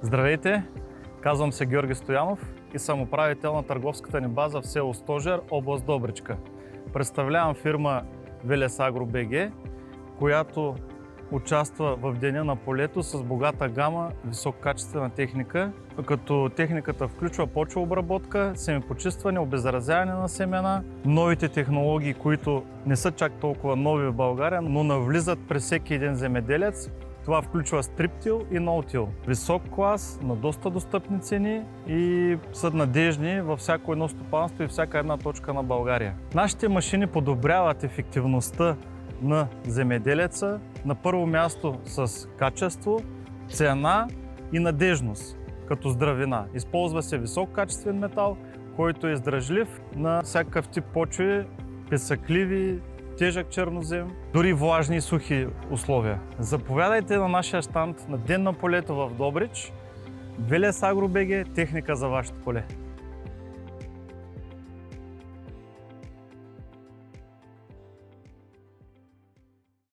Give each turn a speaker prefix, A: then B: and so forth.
A: Здравейте! Казвам се Георги Стоянов и съм управител на търговската ни база в село Стожер, област Добричка. Представлявам фирма Велес Агро БГ, която участва в Деня на полето с богата гама висококачествена техника, като техниката включва почвообработка, семепочистване, обеззаразяване на семена, новите технологии, които не са чак толкова нови в България, но навлизат при всеки един земеделец. Това включва стриптил и ноутил. Висок клас, на доста достъпни цени и са надежни във всяко едно стопанство и всяка една точка на България. Нашите машини подобряват ефективността на земеделеца на първо място с качество, цена и надежност, като здравина. Използва се висококачествен метал, който е издръжлив на всякакъв тип почви, песъкливи, тежък чернозем, дори влажни и сухи условия. Заповядайте на нашия щанд на Ден на полето в Добрич. Велес Агро БГ, техника за вашето поле.